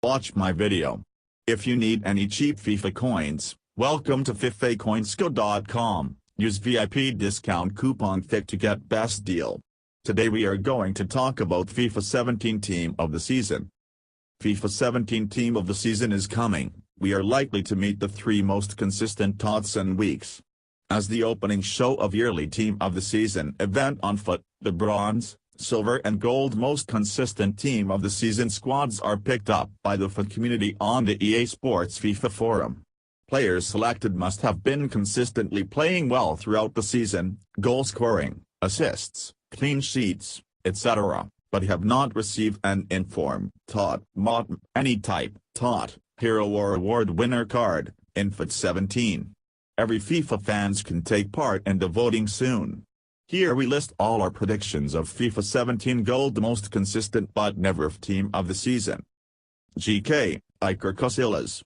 watch my video. If you need any cheap FIFA coins, welcome to FIFAcoinsco.com. Use VIP discount coupon FIC to get best deal. Today we are going to talk about FIFA 17 Team of the Season. FIFA 17 Team of the Season is coming. We are likely to meet the three most consistent TOTS and weeks. As the opening show of yearly Team of the Season event on foot, the bronze, silver and gold most consistent Team of the Season squads are picked up by the FUT community on the EA Sports FIFA forum. Players selected must have been consistently playing well throughout the season, goal scoring, assists, clean sheets, etc., but have not received an inform, TOT, MOT, any type, TOT, hero or award winner card, in FUT 17. Every FIFA fans can take part in the voting soon. Here we list all our predictions of FIFA 17 Gold most consistent but never Team of the Season. GK, Iker Casillas.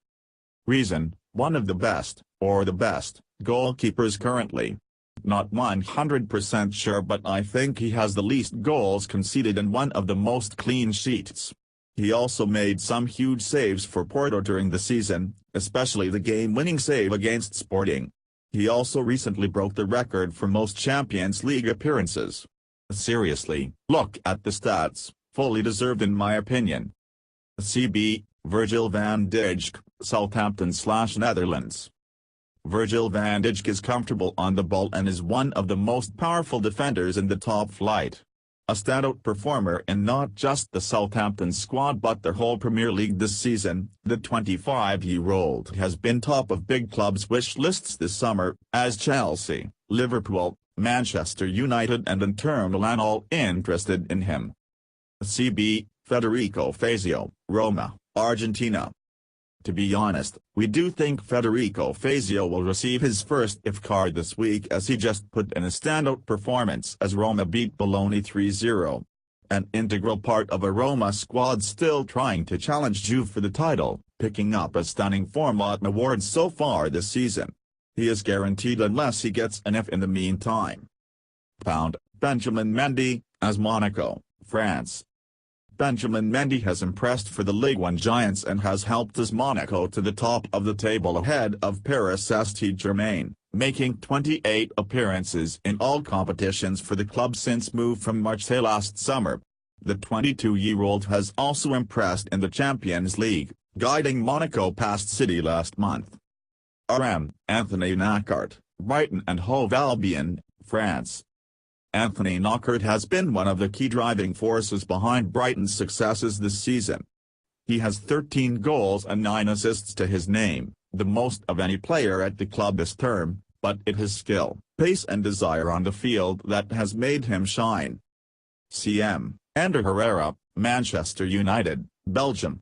Reason, one of the best, or the best, goalkeepers currently. Not 100% sure but I think he has the least goals conceded and one of the most clean sheets. He also made some huge saves for Porto during the season, especially the game-winning save against Sporting. He also recently broke the record for most Champions League appearances. Seriously, look at the stats, fully deserved in my opinion. CB, Virgil van Dijk, Southampton/Netherlands. Virgil van Dijk is comfortable on the ball and is one of the most powerful defenders in the top flight. A standout performer in not just the Southampton squad but the whole Premier League this season, the 25-year-old has been top of big clubs' wish lists this summer, as Chelsea, Liverpool, Manchester United and Inter Milan all interested in him. CB, Federico Fazio, Roma, Argentina. To be honest, we do think Federico Fazio will receive his first IF card this week as he just put in a standout performance as Roma beat Bologna 3-0. An integral part of a Roma squad still trying to challenge Juve for the title, picking up a stunning format award so far this season. He is guaranteed unless he gets an F in the meantime. Benjamin Mendy, as Monaco, France. Benjamin Mendy has impressed for the Ligue 1 Giants and has helped his Monaco to the top of the table ahead of Paris Saint-Germain, making 28 appearances in all competitions for the club since move from Marseille last summer. The 22-year-old has also impressed in the Champions League, guiding Monaco past City last month. Anthony Knockaert, Brighton and Hove Albion, France. Anthony Knockaert has been one of the key driving forces behind Brighton's successes this season. He has 13 goals and 9 assists to his name, the most of any player at the club this term, but it is skill, pace and desire on the field that has made him shine. CM, Ander Herrera, Manchester United, Belgium.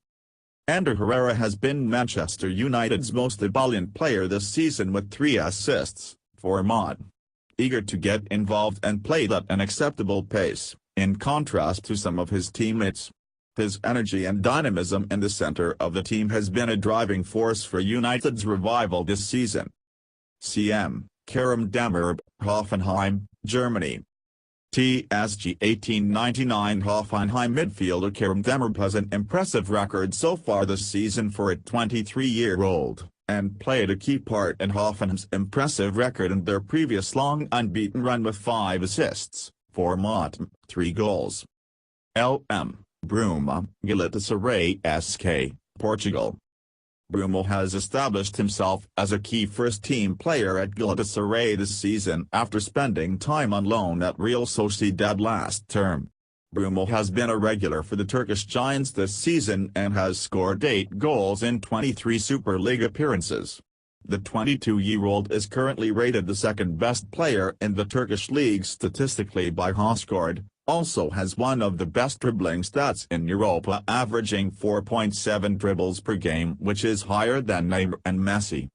Ander Herrera has been Manchester United's most ebullient player this season with 3 assists, 4 mod. Eager to get involved and play at an acceptable pace, in contrast to some of his teammates. His energy and dynamism in the center of the team has been a driving force for United's revival this season. CM, Kerem Demirel, Hoffenheim, Germany. TSG 1899 Hoffenheim midfielder Kerem Demirel has an impressive record so far this season for a 23-year-old. And played a key part in Hoffenheim's impressive record in their previous long unbeaten run with 5 assists, 4 mod, 3 goals. LM, Bruma, Galatasaray SK, Portugal. Bruma has established himself as a key first-team player at Galatasaray this season after spending time on loan at Real Sociedad last term. Bruma has been a regular for the Turkish Giants this season and has scored 8 goals in 23 Super League appearances. The 22-year-old is currently rated the second-best player in the Turkish league statistically by HoScored, also has one of the best dribbling stats in Europa averaging 4.7 dribbles per game which is higher than Neymar and Messi.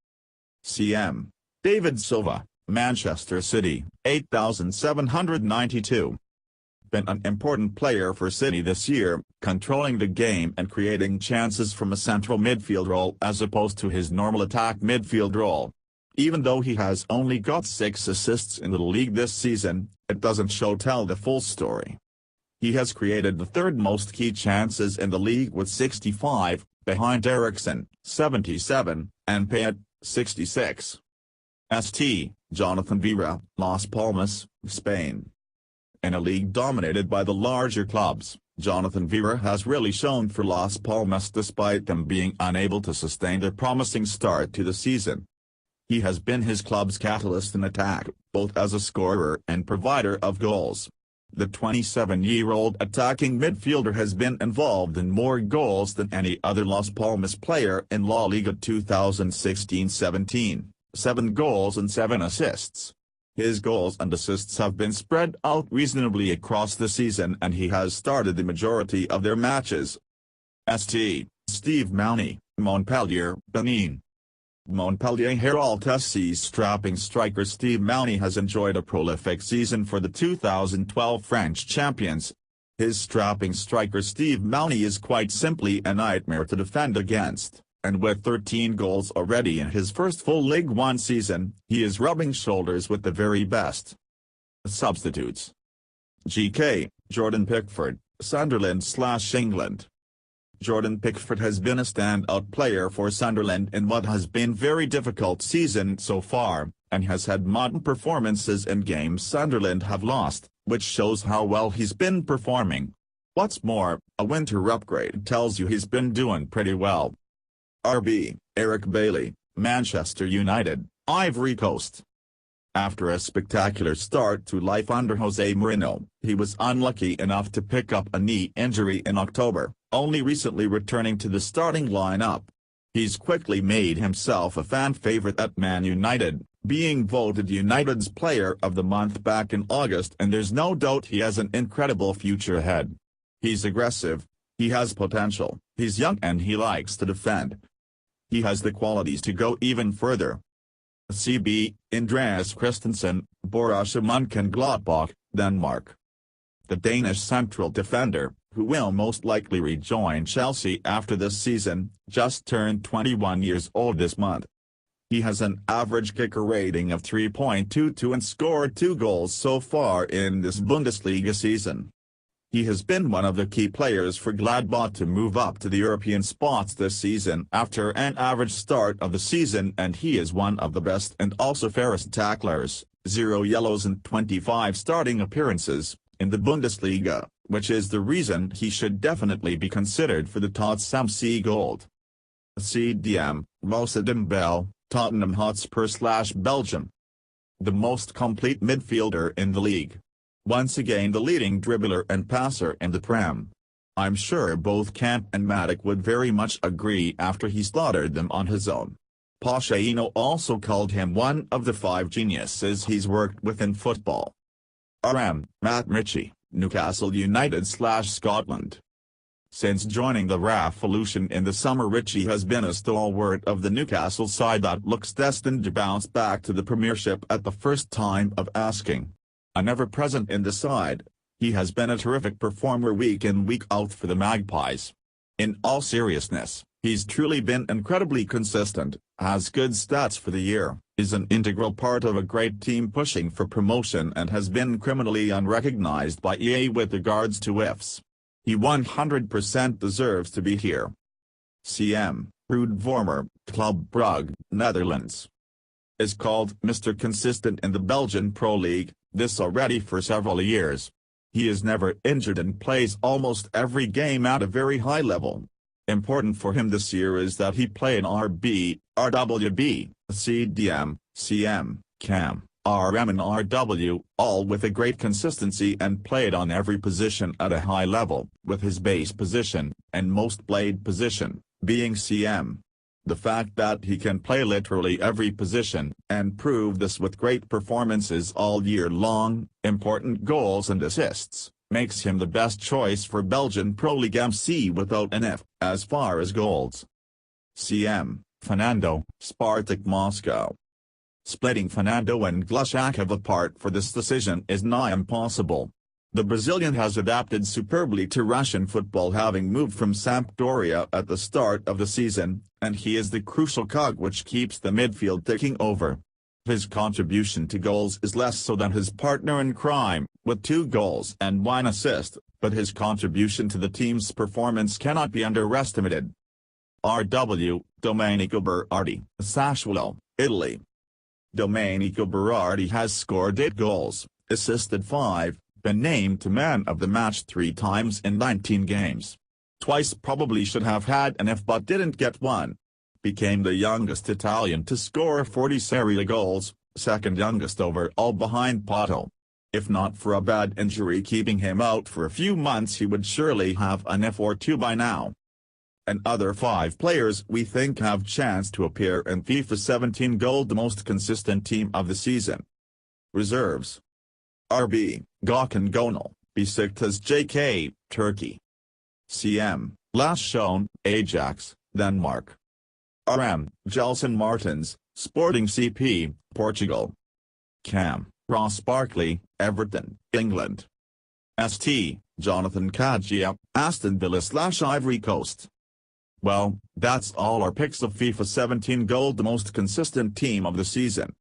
CM, David Silva, Manchester City, 8,792. Been an important player for City this year, controlling the game and creating chances from a central midfield role as opposed to his normal attack midfield role. Even though he has only got 6 assists in the league this season, it doesn't tell the full story. He has created the 3rd most key chances in the league with 65, behind Eriksson, 77, and Payet, 66. St. Jonathan Vera, Las Palmas, Spain. In a league dominated by the larger clubs, Jonathan Vera has really shown for Las Palmas despite them being unable to sustain their promising start to the season. He has been his club's catalyst in attack, both as a scorer and provider of goals. The 27-year-old attacking midfielder has been involved in more goals than any other Las Palmas player in La Liga 2016-17, 7 goals and 7 assists. His goals and assists have been spread out reasonably across the season and he has started the majority of their matches. St. Steve Mouney, Montpellier, Benin. Montpellier Herald SC's strapping striker Steve Mouney has enjoyed a prolific season for the 2012 French champions. His strapping striker Steve Mouney is quite simply a nightmare to defend against, and with 13 goals already in his first full Ligue 1 season, he is rubbing shoulders with the very best. Substitutes. GK, Jordan Pickford, Sunderland/England. Jordan Pickford has been a standout player for Sunderland in what has been a very difficult season so far, and has had modern performances in games Sunderland have lost, which shows how well he's been performing. What's more, a winter upgrade tells you he's been doing pretty well. RB, Eric Bailey, Manchester United, Ivory Coast. After a spectacular start to life under Jose Mourinho, he was unlucky enough to pick up a knee injury in October, only recently returning to the starting lineup. He's quickly made himself a fan favorite at Man United, being voted United's Player of the Month back in August, and there's no doubt he has an incredible future ahead. He's aggressive, he has potential, he's young and he likes to defend. He has the qualities to go even further. CB, Andreas Christensen, Borussia Mönchengladbach, Denmark. The Danish central defender, who will most likely rejoin Chelsea after this season, just turned 21 years old this month. He has an average kicker rating of 3.22 and scored 2 goals so far in this Bundesliga season. He has been one of the key players for Gladbach to move up to the European spots this season after an average start of the season, and he is one of the best and also fairest tacklers, 0 yellows and 25 starting appearances, in the Bundesliga, which is the reason he should definitely be considered for the TOTS MC Gold. CDM, Moussa Dembele, Tottenham Hotspur/Belgium. The most complete midfielder in the league. Once again the leading dribbler and passer in the Prem. I'm sure both Camp and Matic would very much agree after he slaughtered them on his own. Pochettino also called him one of the 5 geniuses he's worked with in football. RM, Matt Ritchie, Newcastle United/Scotland. Since joining the Revolution in the summer, Ritchie has been a stalwart of the Newcastle side that looks destined to bounce back to the Premiership at the first time of asking. An ever-present in the side, he has been a terrific performer week in week out for the Magpies. In all seriousness, he's truly been incredibly consistent, has good stats for the year, is an integral part of a great team pushing for promotion, and has been criminally unrecognized by EA with regards to ifs. He 100% deserves to be here. CM, Ruud Vormer, Club Brugge, Netherlands. Is called Mr. Consistent in the Belgian Pro League, this already for several years. He is never injured and plays almost every game at a very high level. Important for him this year is that he play in RB, RWB, CDM, CM, CAM, RM and RW, all with a great consistency, and played on every position at a high level, with his base position, and most played position, being CM. The fact that he can play literally every position, and prove this with great performances all year long, important goals and assists, makes him the best choice for Belgian Pro League MC without an if, as far as goals. CM, Fernando, Spartak Moscow. Splitting Fernando and Glushakov apart for this decision is nigh impossible. The Brazilian has adapted superbly to Russian football, having moved from Sampdoria at the start of the season, and he is the crucial cog which keeps the midfield ticking over. His contribution to goals is less so than his partner in crime, with 2 goals and 1 assist, but his contribution to the team's performance cannot be underestimated. RW, Domenico Berardi, Sassuolo, Italy. Domenico Berardi has scored 8 goals, assisted 5, been named to man of the match 3 times in 19 games. Twice probably should have had an F but didn't get one. Became the youngest Italian to score 40 Serie A goals, second youngest overall behind Pato. If not for a bad injury keeping him out for a few months he would surely have an F or 2 by now. And other 5 players we think have chance to appear in FIFA 17 Gold, the most consistent team of the season. Reserves: RB, Gökhan Gönül, Besiktas JK, Turkey. CM, last shown, Ajax, Denmark. RM, Gelson Martins, Sporting CP, Portugal. Cam, Ross Barkley, Everton, England. ST, Jonathan Kadjia, Aston Villa/Ivory Coast. Well, that's all our picks of FIFA 17 Gold, the most consistent team of the season.